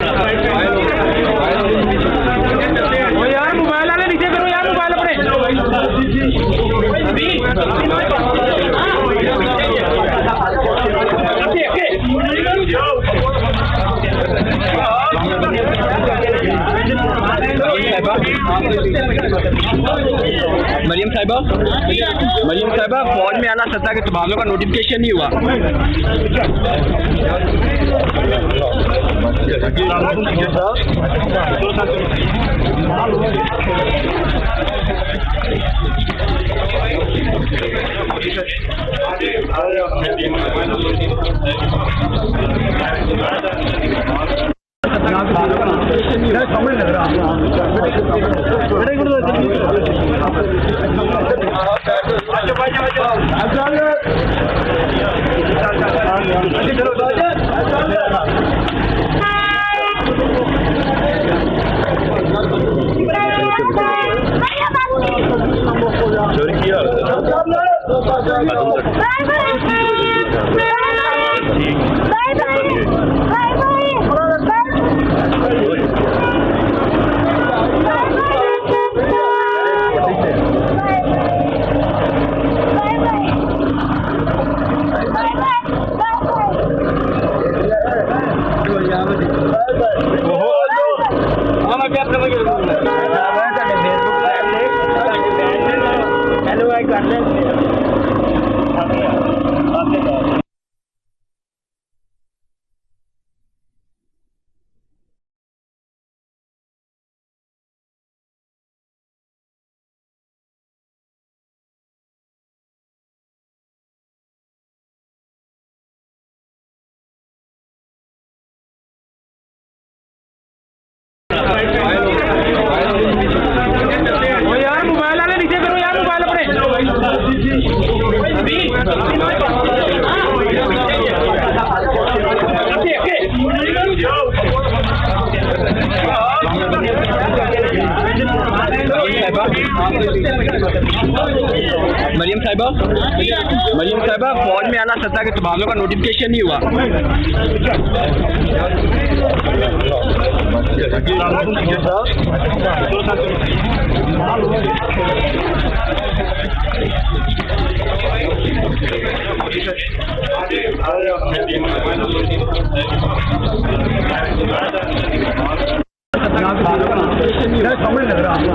यार मोबाइल वाले नीचे करो यार, मोबाइल अपने मरियम साहिबा फौज में आला सत्ता के तबादलों का नोटिफिकेशन नहीं हुआ। समझ लग रहा यार मोबाइल वाले नीचे करो यार, मोबाइल अपने मरियम साहिबा फौज में आला सत्ता के तबादलों का नोटिफिकेशन नहीं हुआ। समझ लग रहा है।